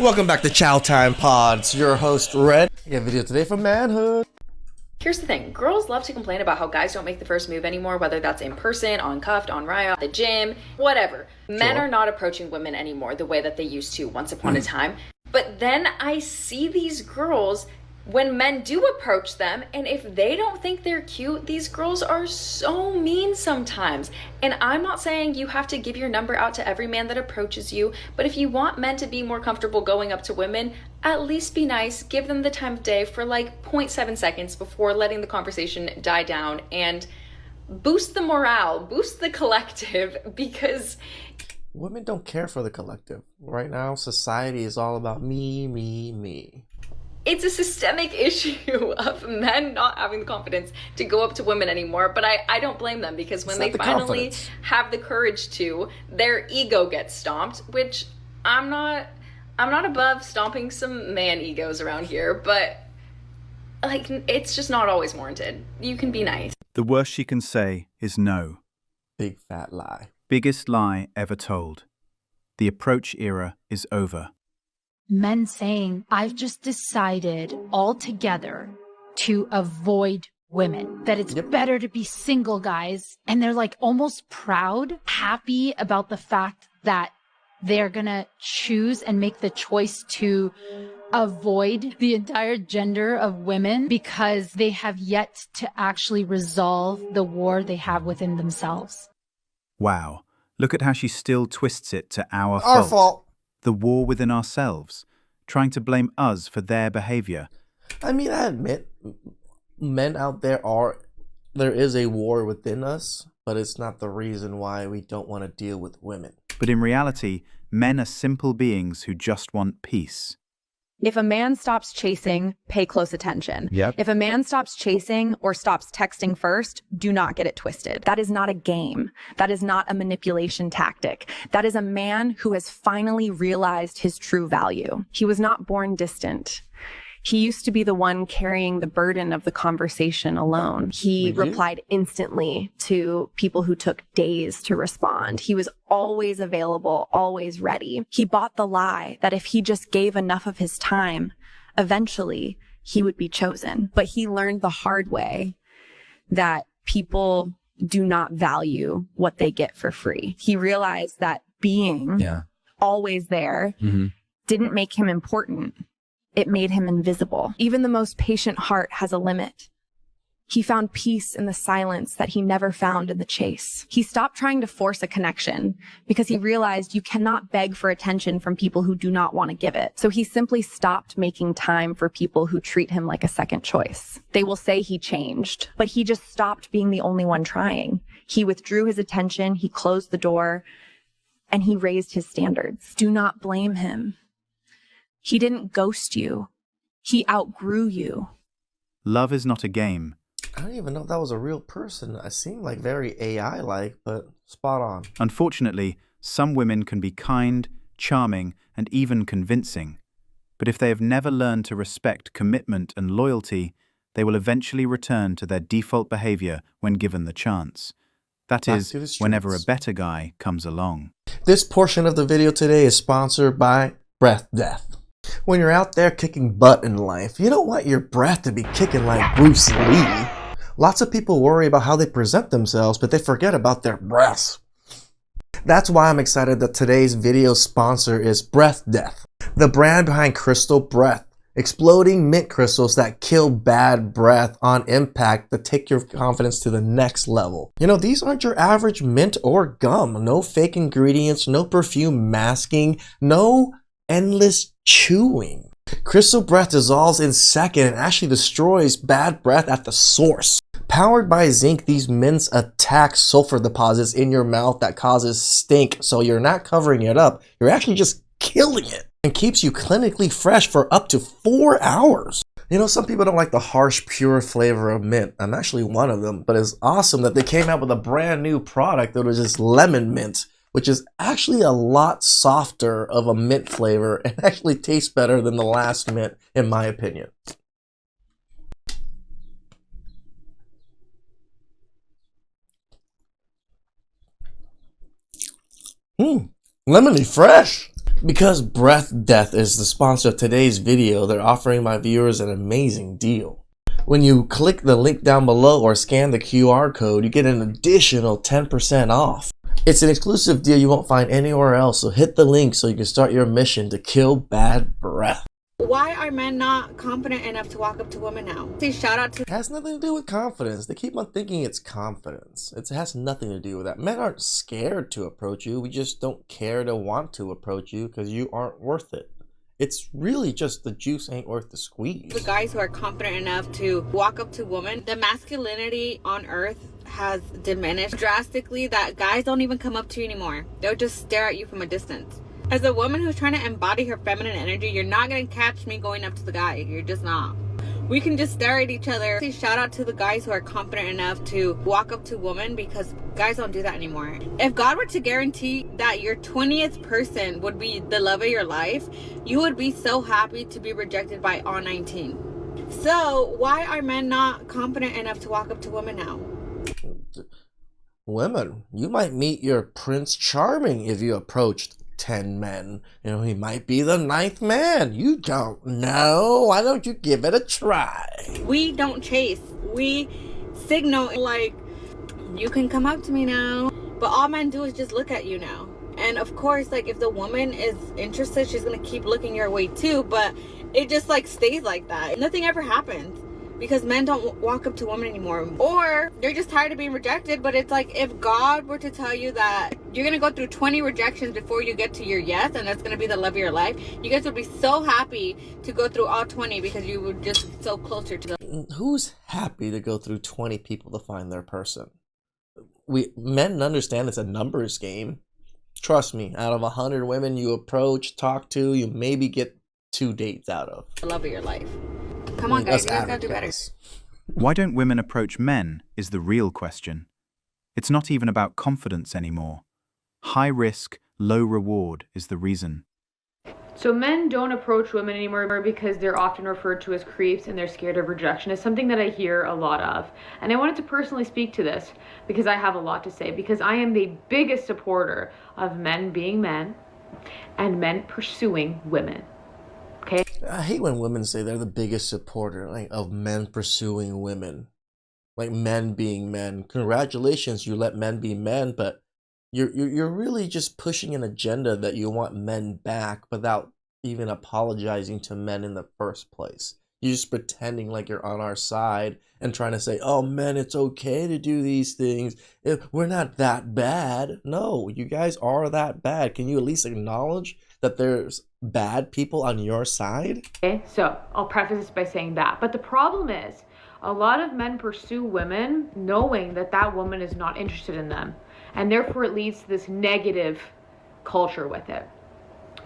Welcome back to Chow Time Pods. Your host, Red. We have a video today from Manhood. Here's the thing. Girls love to complain about how guys don't make the first move anymore, whether that's in person, on Cuffed, on Riot, the gym, whatever. Men are not approaching women anymore the way that they used to once upon a time. But then I see these girls when men do approach them, and if they don't think they're cute, these girls are so mean sometimes. And I'm not saying you have to give your number out to every man that approaches you, but if you want men to be more comfortable going up to women, at least be nice, give them the time of day for like 0.7 seconds before letting the conversation die down, and boost the morale, boost the collective, because women don't care for the collective. Right now, society is all about me, me, me. It's a systemic issue of men not having the confidence to go up to women anymore, but I don't blame them, because when they finally have the courage to, their ego gets stomped, which I'm not above stomping some man egos around here, but like, it's just not always warranted. You can be nice. The worst she can say is no. Big fat lie. Biggest lie ever told. The approach era is over. Men saying, I've just decided altogether to avoid women, that it's better to be single, guys. And they're like almost proud, happy about the fact that they're gonna choose and make the choice to avoid the entire gender of women because they have yet to actually resolve the war they have within themselves. Wow. Look at how she still twists it to our fault. The war within ourselves, trying to blame us for their behavior. I mean, I admit, men out there there is a war within us, but it's not the reason why we don't want to deal with women. But in reality, men are simple beings who just want peace. If a man stops chasing, pay close attention. Yep. If a man stops chasing or stops texting first, do not get it twisted. That is not a game. That is not a manipulation tactic. That is a man who has finally realized his true value. He was not born distant. He used to be the one carrying the burden of the conversation alone. He replied instantly to people who took days to respond. He was always available, always ready. He bought the lie that if he just gave enough of his time, eventually he would be chosen. But he learned the hard way that people do not value what they get for free. He realized that being always there didn't make him important. It made him invisible. Even the most patient heart has a limit. He found peace in the silence that he never found in the chase. He stopped trying to force a connection because he realized you cannot beg for attention from people who do not want to give it. So he simply stopped making time for people who treat him like a second choice. They will say he changed, but he just stopped being the only one trying. He withdrew his attention, he closed the door, and he raised his standards. Do not blame him. He didn't ghost you. He outgrew you. Love is not a game. I don't even know if that was a real person. I seem like very AI-like, but spot on. Unfortunately, some women can be kind, charming, and even convincing. But if they have never learned to respect commitment and loyalty, they will eventually return to their default behavior when given the chance. That is, whenever a better guy comes along. This portion of the video today is sponsored by Breath Death. When you're out there kicking butt in life, you don't want your breath to be kicking like Bruce Lee. Lots of people worry about how they present themselves, but they forget about their breaths. That's why I'm excited that today's video sponsor is Breath Death, the brand behind Crystal Breath, exploding mint crystals that kill bad breath on impact that take your confidence to the next level. You know, these aren't your average mint or gum. No fake ingredients, no perfume masking, no endless chewing. Crystal Breath dissolves in seconds and actually destroys bad breath at the source. Powered by zinc, these mints attack sulfur deposits in your mouth that causes stink, so you're not covering it up, you're actually just killing it, and keeps you clinically fresh for up to 4 hours. You know, some people don't like the harsh, pure flavor of mint. I'm actually one of them, but it's awesome that they came out with a brand new product that was just lemon mint, which is actually a lot softer of a mint flavor and actually tastes better than the last mint, in my opinion. Lemony fresh. Because Breath Death is the sponsor of today's video, they're offering my viewers an amazing deal. When you click the link down below or scan the QR code, you get an additional 10% off. It's an exclusive deal you won't find anywhere else, so hit the link so you can start your mission to kill bad breath. Why are men not confident enough to walk up to women now? Say shout out to... It has nothing to do with confidence. They keep on thinking it's confidence. It has nothing to do with that. Men aren't scared to approach you. We just don't care to want to approach you because you aren't worth it. It's really just the juice ain't worth the squeeze. The guys who are confident enough to walk up to women, the masculinity on earth has diminished drastically that guys don't even come up to you anymore. They'll just stare at you from a distance. As a woman who's trying to embody her feminine energy, you're not going to catch me going up to the guy. You're just not. We can just stare at each other. Say shout out to the guys who are confident enough to walk up to women, because guys don't do that anymore. If God were to guarantee that your 20th person would be the love of your life, you would be so happy to be rejected by all 19. So why are men not confident enough to walk up to women now? Women, you might meet your Prince Charming if you approached 10 men. You know, he might be the 9th man. You don't know. Why don't you give it a try? We don't chase. We signal like, you can come up to me now. But all men do is just look at you now. And of course, like, if the woman is interested, she's gonna keep looking your way too. But it just like stays like that. Nothing ever happens. Because men don't walk up to women anymore. Or they're just tired of being rejected. But it's like, if God were to tell you that you're going to go through 20 rejections before you get to your yes, and that's going to be the love of your life, you guys would be so happy to go through all 20 because you were just so closer to them. Who's happy to go through 20 people to find their person? Men understand it's a numbers game. Trust me, out of 100 women you approach, talk to, you maybe get 2 dates out of. The love of your life. Come on, guys, you guys gotta do better. Why don't women approach men is the real question. It's not even about confidence anymore. High risk, low reward is the reason. So men don't approach women anymore because they're often referred to as creeps and they're scared of rejection. It's something that I hear a lot of. And I wanted to personally speak to this because I have a lot to say, because I am the biggest supporter of men being men and men pursuing women. Okay. I hate when women say they're the biggest supporter, like, of men pursuing women, like men being men. Congratulations, you let men be men, but you're really just pushing an agenda that you want men back without even apologizing to men in the first place. You're just pretending like you're on our side and trying to say, oh, men, it's okay to do these things. We're not that bad. No, you guys are that bad. Can you at least acknowledge that there's bad people on your side? Okay, so I'll preface this by saying that. But the problem is, a lot of men pursue women knowing that that woman is not interested in them. And therefore it leads to this negative culture with it.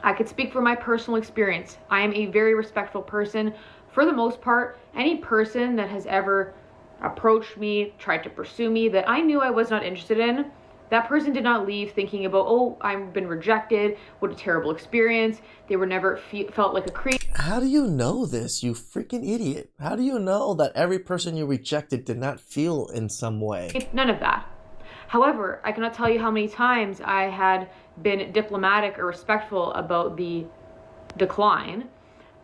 I could speak from my personal experience. I am a very respectful person. For the most part, any person that has ever approached me, tried to pursue me, that I knew I was not interested in, that person did not leave thinking about, oh, I've been rejected, what a terrible experience. They were never felt like a creep. How do you know this, you freaking idiot? How do you know that every person you rejected did not feel in some way? None of that. However, I cannot tell you how many times I had been diplomatic or respectful about the decline,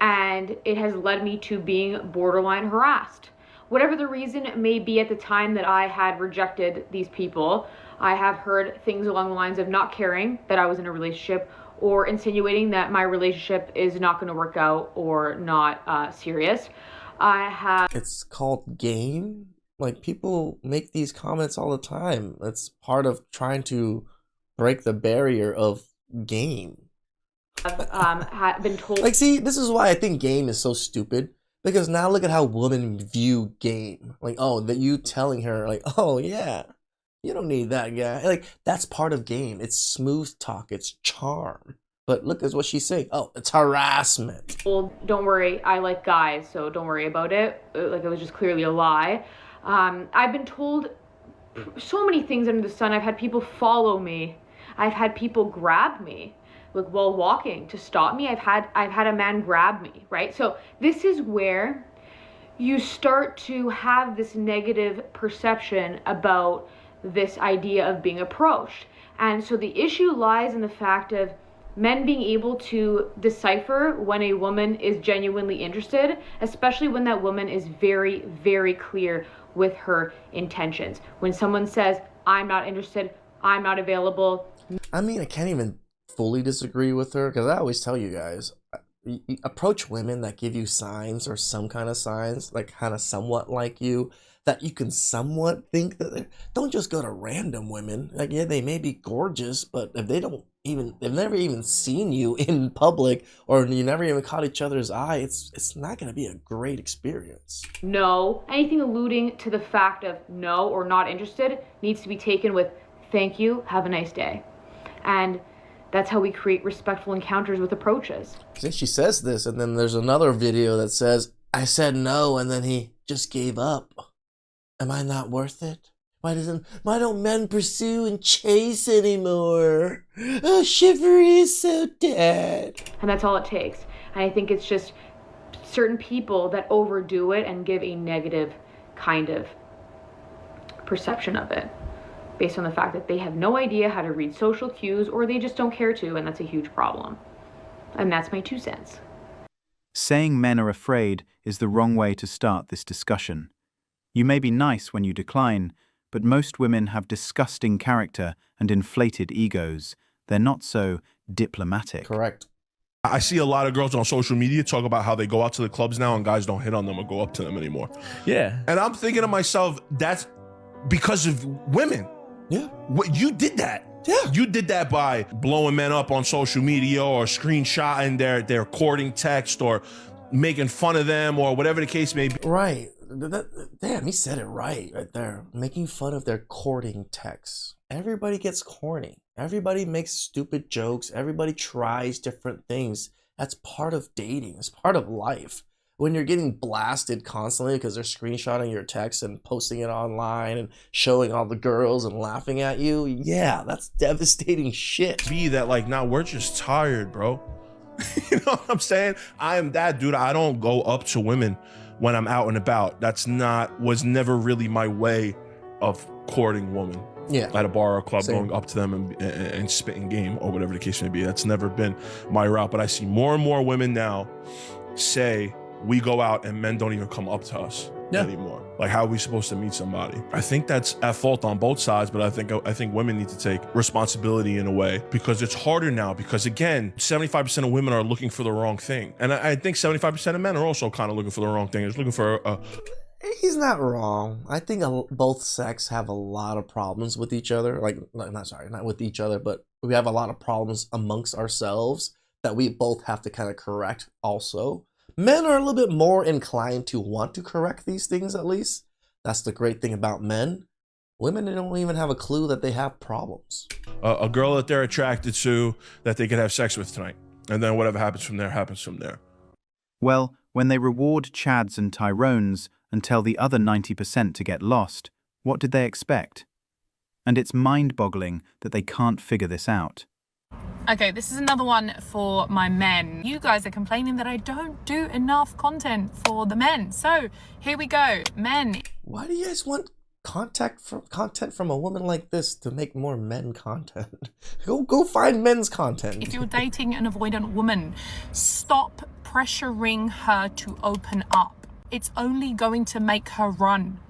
and it has led me to being borderline harassed. Whatever the reason may be at the time that I had rejected these people, I have heard things along the lines of not caring that I was in a relationship, or insinuating that my relationship is not going to work out or not serious. It's called game. Like, people make these comments all the time. It's part of trying to break the barrier of game. I've been told. Like, see, this is why I think game is so stupid. Because now look at how women view game. Like, oh, that you telling her, like, oh yeah, you don't need that guy. Like, that's part of game. It's smooth talk. It's charm. But look at what she's saying. Oh, it's harassment. Well, don't worry. I like guys, so don't worry about it. Like, it was just clearly a lie. I've been told so many things under the sun. I've had people follow me. I've had people grab me, like, while walking to stop me. I've had a man grab me, right? So this is where you start to have this negative perception about this idea of being approached. And so the issue lies in the fact of Men being able to decipher when a woman is genuinely interested, especially when that woman is very, very clear with her intentions. When someone says, I'm not interested, I'm not available. I mean, I can't even fully disagree with her, because I always tell you guys, you approach women that give you signs or some kind of signs, like kind of somewhat like you, that you can somewhat think that don't just go to random women. Like, yeah, they may be gorgeous, but if they've never even seen you in public, or you never even caught each other's eye, it's not going to be a great experience. No, anything alluding to the fact of no or not interested needs to be taken with thank you, have a nice day. And that's how we create respectful encounters with approaches. See, she says this, and then there's another video that says, I said no, and then he just gave up. Am I not worth it? Why don't men pursue and chase anymore? Oh, chivalry is so dead. And that's all it takes. And I think it's just certain people that overdo it and give a negative kind of perception of it, based on the fact that they have no idea how to read social cues, or they just don't care to, and that's a huge problem. And that's my 2 cents. Saying men are afraid is the wrong way to start this discussion. You may be nice when you decline, but most women have disgusting character and inflated egos. They're not so diplomatic. Correct. I see a lot of girls on social media talk about how they go out to the clubs now and guys don't hit on them or go up to them anymore. Yeah. And I'm thinking to myself, that's because of women. Yeah. You did that. Yeah. You did that by blowing men up on social media or screenshotting their courting text or making fun of them or whatever the case may be. Right. Damn, he said it right there. Making fun of their courting texts. Everybody gets corny. Everybody makes stupid jokes. Everybody tries different things. That's part of dating. It's part of life. When you're getting blasted constantly because they're screenshotting your text and posting it online and showing all the girls and laughing at you, yeah, that's devastating shit. Be that like, nah, we're just tired, bro. You know what I'm saying? I am that dude. I don't go up to women when I'm out and about. Was never really my way of courting women. Yeah. At a bar or a club, Same. going up to them and spitting game or whatever the case may be. That's never been my route. But I see more and more women now say, we go out and men don't even come up to us anymore. Like, how are we supposed to meet somebody? I think that's at fault on both sides, but I think women need to take responsibility in a way, because it's harder now, because again, 75% of women are looking for the wrong thing. And I think 75% of men are also kind of looking for the wrong thing. It's looking for He's not wrong. I think both sex have a lot of problems with each other. Not with each other, but we have a lot of problems amongst ourselves that we both have to kind of correct also. Men are a little bit more inclined to want to correct these things, at least. That's the great thing about men. Women don't even have a clue that they have problems. A girl that they're attracted to, that they could have sex with tonight. And then whatever happens from there, happens from there. Well, when they reward Chads and Tyrones and tell the other 90% to get lost, what did they expect? And it's mind-boggling that they can't figure this out. Okay, this is another one for my men. You guys are complaining that I don't do enough content for the men. So here we go, men. Why do you guys want content from a woman like this to make more men content? Go find men's content. If you're dating an avoidant woman, stop pressuring her to open up. It's only going to make her run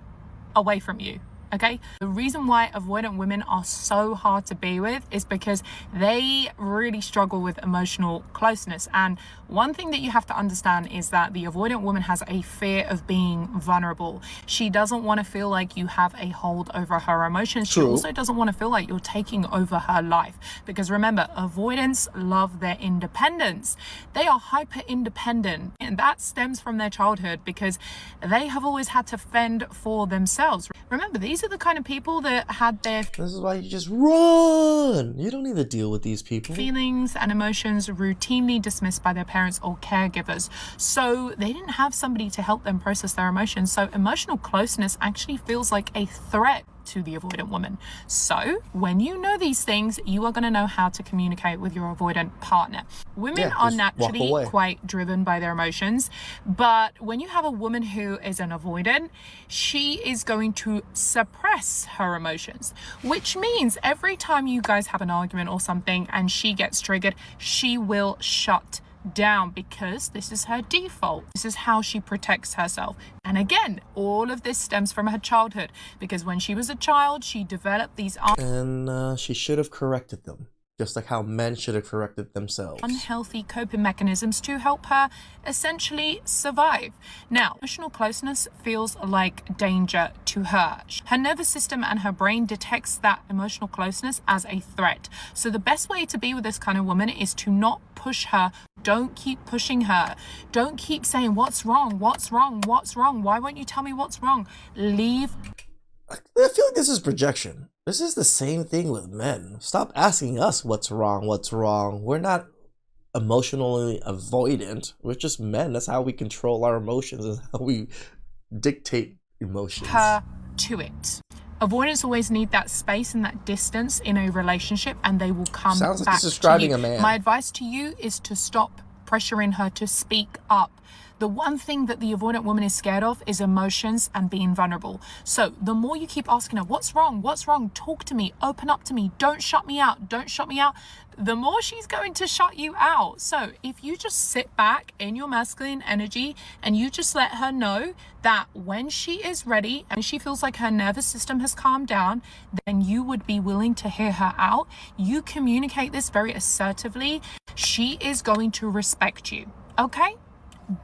away from you. Okay, the reason why avoidant women are so hard to be with is because they really struggle with emotional closeness. And one thing that you have to understand is that the avoidant woman has a fear of being vulnerable. She doesn't want to feel like you have a hold over her emotions. True. She also doesn't want to feel like you're taking over her life. Because remember, avoidants love their independence. They are hyper independent, and that stems from their childhood because they have always had to fend for themselves. Remember, these are the kind of people that had their This is why you just run. You don't need to deal with these people. Feelings and emotions routinely dismissed by their parents or caregivers. So they didn't have somebody to help them process their emotions. So emotional closeness actually feels like a threat to the avoidant woman. So when you know these things, you are going to know how to communicate with your avoidant partner. Women are naturally quite driven by their emotions, but when you have a woman who is an avoidant, she is going to suppress her emotions, which means every time you guys have an argument or something and she gets triggered, she will shut down because this is her default. This is how she protects herself. And again, all of this stems from her childhood, because when she was a child, she developed these and she should have corrected them, just like how men should have corrected themselves. Unhealthy coping mechanisms to help her essentially survive. Now, emotional closeness feels like danger to her. Her nervous system and her brain detects that emotional closeness as a threat. So the best way to be with this kind of woman is to not push her. Don't keep pushing her. Don't keep saying, what's wrong? What's wrong? What's wrong? Why won't you tell me what's wrong? Leave. I feel like this is projection. This is the same thing with men. Stop asking us what's wrong, what's wrong. We're not emotionally avoidant. We're just men. That's how we control our emotions and how we dictate emotions. Her to it. Avoidants always need that space and that distance in a relationship, and they will come Sounds like back he's describing to you. a man. My advice to you is to stop pressuring her to speak up. The one thing that the avoidant woman is scared of is emotions and being vulnerable. So the more you keep asking her, what's wrong? What's wrong? Talk to me. Open up to me. Don't shut me out. Don't shut me out. The more she's going to shut you out. So if you just sit back in your masculine energy and you just let her know that when she is ready and she feels like her nervous system has calmed down, then you would be willing to hear her out. You communicate this very assertively. She is going to respect you. Okay?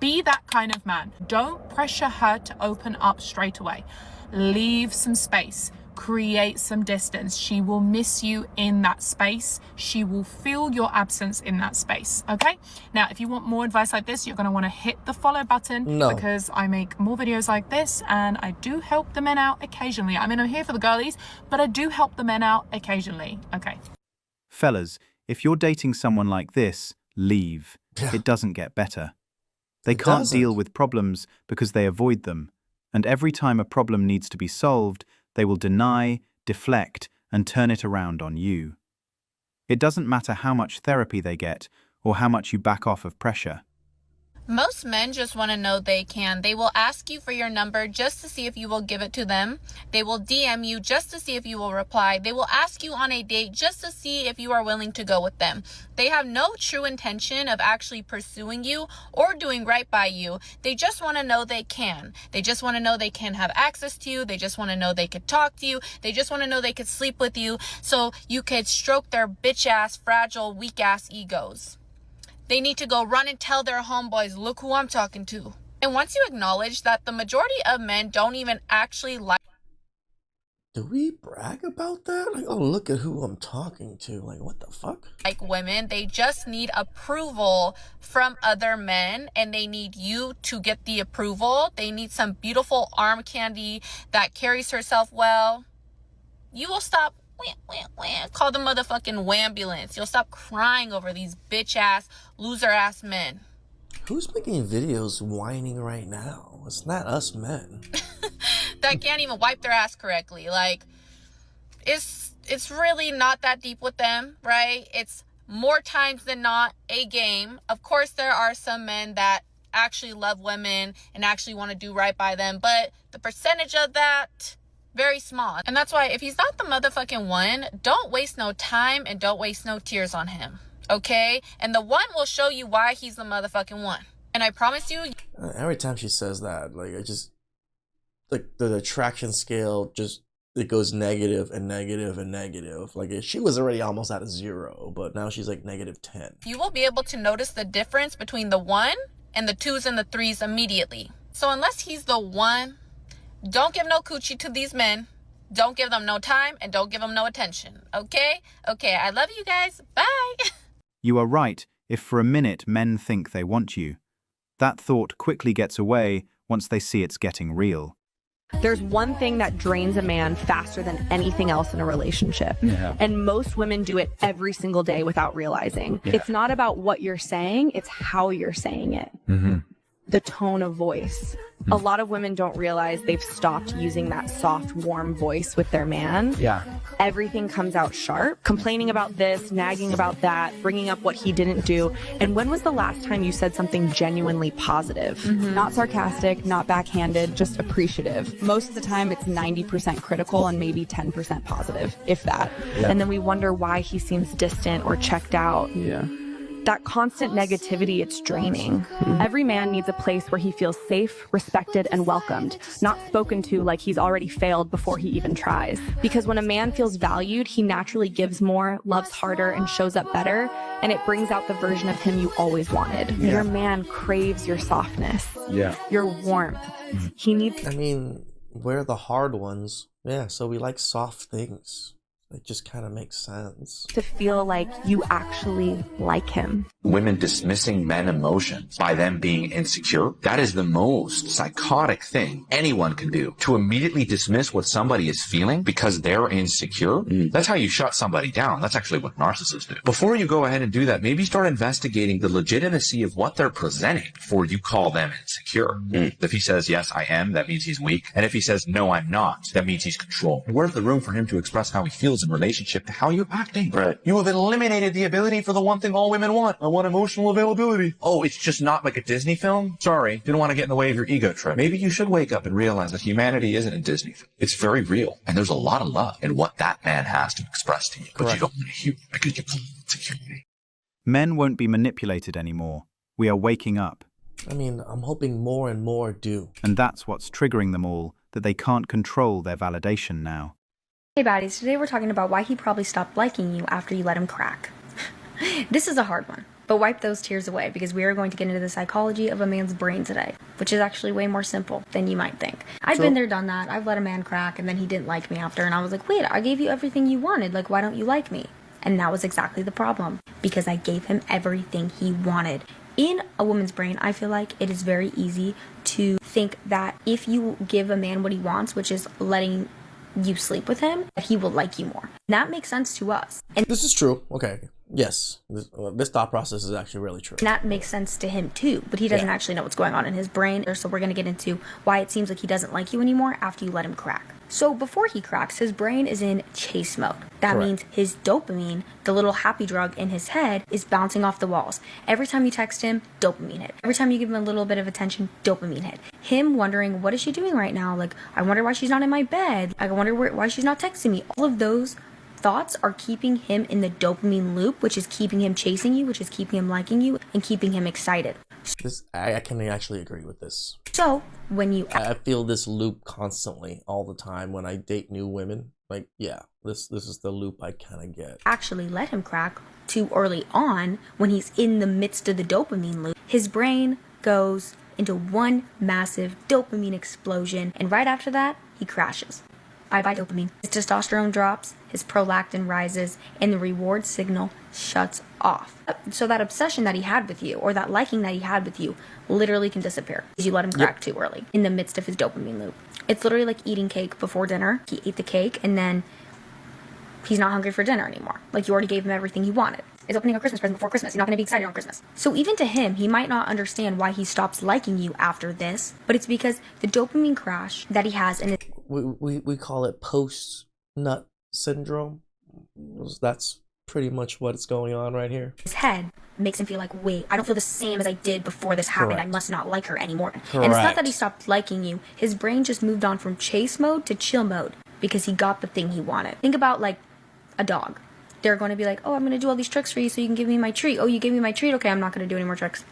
Be that kind of man. Don't pressure her to open up straight away. Leave some space. Create some distance. She will miss you in that space. She will feel your absence in that space. Okay? Now, if you want more advice like this, you're going to want to hit the follow button because I make more videos like this and I do help the men out occasionally. I mean, I'm here for the girlies, but I do help the men out occasionally. Okay. Fellas, if you're dating someone like this, leave. It doesn't get better. They can't deal with problems because they avoid them. And every time a problem needs to be solved, they will deny, deflect, and turn it around on you. It doesn't matter how much therapy they get or how much you back off of pressure. Most men just want to know they can. They will ask you for your number just to see if you will give it to them. They will DM you just to see if you will reply. They will ask you on a date just to see if you are willing to go with them. They have no true intention of actually pursuing you or doing right by you. They just want to know they can. They just want to know they can have access to you. They just want to know they could talk to you. They just want to know they could sleep with you so you could stroke their bitch ass, fragile, weak ass egos. They need to go run and tell their homeboys, look who I'm talking to. And once you acknowledge that the majority of men don't even actually like... Do we brag about that? Like, oh, look at who I'm talking to. Like, what the fuck? Like women, they just need approval from other men, and they need you to get the approval. They need some beautiful arm candy that carries herself well. You will stop... Call the motherfucking wambulance. You'll stop crying over these bitch ass, loser ass men. Who's making videos whining right now? It's not us men. That can't even wipe their ass correctly. Like, it's really not that deep with them, right? It's more times than not a game. Of course, there are some men that actually love women and actually want to do right by them, but the percentage of that, very small. And that's why if he's not the motherfucking one, don't waste no time and don't waste no tears on him. Okay? And the one will show you why he's the motherfucking one. And I promise you... every time she says that, like, I just... Like, the attraction scale just... It goes negative and negative and negative. Like, she was already almost at a 0, but now she's like -10. You will be able to notice the difference between the 1 and the 2s and the 3s immediately. So unless he's the one... Don't give no coochie to these men. Don't give them no time and don't give them no attention. Okay? Okay, I love you guys. Bye. You are right if for a minute men think they want you. That thought quickly gets away once they see it's getting real. There's one thing that drains a man faster than anything else in a relationship. And most women do it every single day without realizing. It's not about what you're saying, it's how you're saying it. the tone of voice. A lot of women don't realize they've stopped using that soft, warm voice with their man. Yeah. Everything comes out sharp, complaining about this, nagging about that, bringing up what he didn't do. And when was the last time you said something genuinely positive? Not sarcastic, not backhanded, just appreciative. Most of the time it's 90% critical and maybe 10% positive, if that. Yeah. And then we wonder why he seems distant or checked out. Yeah. That constant negativity, it's draining. Every man needs a place where he feels safe, respected, and welcomed, not spoken to like he's already failed before he even tries. Because when a man feels valued, he naturally gives more, loves harder, and shows up better, and it brings out the version of him you always wanted. Yeah. Your man craves your softness, Yeah. your warmth. He needs... I mean, we're the hard ones. Yeah, so we like soft things. It just kind of makes sense. to feel like you actually like him. Women dismissing men emotions by them being insecure, that is the most psychotic thing anyone can do. To immediately dismiss what somebody is feeling because they're insecure, that's how you shut somebody down. That's actually what narcissists do. Before you go ahead and do that, maybe start investigating the legitimacy of what they're presenting before you call them insecure. If he says, yes, I am, that means he's weak. And if he says, no, I'm not, that means he's controlled. Where's the room for him to express how he feels in relationship to how you're acting? Right. You have eliminated the ability for the one thing all women want. I want emotional availability. Oh, it's just not like a Disney film? Sorry, didn't want to get in the way of your ego trip. Maybe you should wake up and realize that humanity isn't a Disney film. It's very real. And there's a lot of love in what that man has to express to you. But you don't want to hear it because you're calling it insecurity. Men won't be manipulated anymore. We are waking up. I mean, I'm hoping more and more do. And that's what's triggering them all, that they can't control their validation now. Hey baddies, today we're talking about why he probably stopped liking you after you let him crack. This is a hard one, but wipe those tears away because we are going to get into the psychology of a man's brain today, which is actually way more simple than you might think. I've been there, done that. I've let a man crack and then he didn't like me after, and I was like, wait, I gave you everything you wanted, like why don't you like me? And that was exactly the problem, because I gave him everything he wanted. In a woman's brain, I feel like it is very easy to think that if you give a man what he wants, which is letting you sleep with him, that he will like you more. That makes sense to us. And this is true. Okay. Yes. This thought process is actually really true. that makes sense to him too, but he doesn't actually know what's going on in his brain. So we're going to get into why it seems like he doesn't like you anymore after you let him crack. So before he cracks, his brain is in chase mode. That means his dopamine, the little happy drug in his head, is bouncing off the walls. Every time you text him, dopamine hit. Every time you give him a little bit of attention, dopamine hit. Him wondering, what is she doing right now? Like, I wonder why she's not in my bed. I wonder why she's not texting me. All of those thoughts are keeping him in the dopamine loop, which is keeping him chasing you, which is keeping him liking you, and keeping him excited. I can actually agree with this. So when you I feel this loop constantly, all the time when I date new women. Like, yeah, this is the loop I kind of get. Actually let him crack too early on, when he's in the midst of the dopamine loop, his brain goes into one massive dopamine explosion, and right after that, he crashes. Bye-bye dopamine. His testosterone drops, his prolactin rises, and the reward signal shuts off. So that obsession that he had with you, or that liking that he had with you, literally can disappear because you let him crack too early in the midst of his dopamine loop. It's literally like eating cake before dinner. He ate the cake and then he's not hungry for dinner anymore. Like, you already gave him everything he wanted. It's opening a Christmas present before Christmas. He's not going to be excited on Christmas. So even to him, he might not understand why he stops liking you after this, but it's because the dopamine crash that he has in his... We call it post-nut syndrome. That's pretty much what's going on right here. His head makes him feel like, wait, I don't feel the same as I did before this happened. Correct. I must not like her anymore. Correct. And it's not that he stopped liking you. His brain just moved on from chase mode to chill mode because he got the thing he wanted. Think about like a dog. They're going to be like, oh, I'm going to do all these tricks for you so you can give me my treat. Oh, you gave me my treat? Okay, I'm not going to do any more tricks.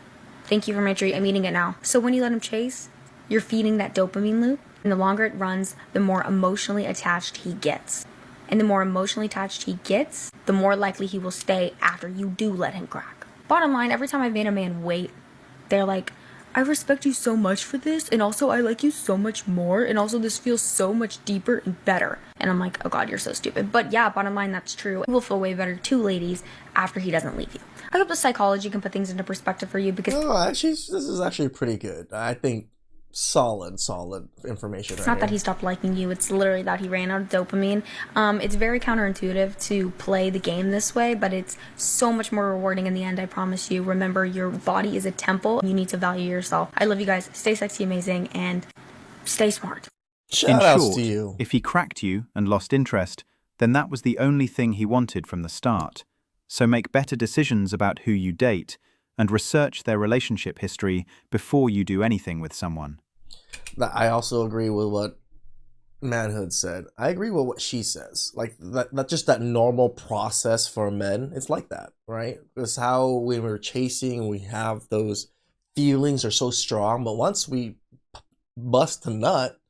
Thank you for my treat. I'm eating it now. So when you let him chase, you're feeding that dopamine loop. And the longer it runs, the more emotionally attached he gets. And the more emotionally attached he gets, the more likely he will stay after you do let him crack. Bottom line, every time I've made a man wait, they're like, I respect you so much for this, and also I like you so much more, and also this feels so much deeper and better. And I'm like, oh god, you're so stupid. But yeah, bottom line, that's true. You will feel way better too, ladies, after he doesn't leave you. I hope the psychology can put things into perspective for you, because... Oh, actually, this is actually pretty good. I think solid information. It's not that he stopped liking you, it's literally that he ran out of dopamine. It's very counterintuitive to play the game this way, but it's so much more rewarding in the end, I promise you. Remember, your body is a temple. You need to value yourself. I love you guys. Stay sexy, amazing, and stay smart. Shout In outs short, to you. if he cracked you and lost interest, then that was the only thing he wanted from the start. So make better decisions about who you date and research their relationship history before you do anything with someone. I also agree with what Manhood said. I agree with what she says. Like that just that normal process for men. It's like that, right? It's how when we're chasing, we have those feelings are so strong, but once we bust a nut,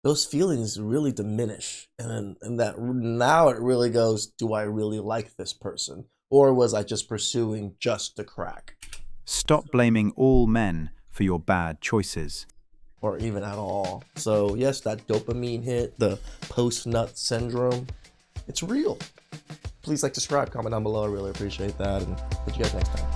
those feelings really diminish, and that now it really goes, do I really like this person, or was I just pursuing just the crack? Stop blaming all men for your bad choices. Or even at all. So yes, that dopamine hit, the post-nut syndrome, it's real. Please like, subscribe, comment down below. I really appreciate that, and catch you guys next time.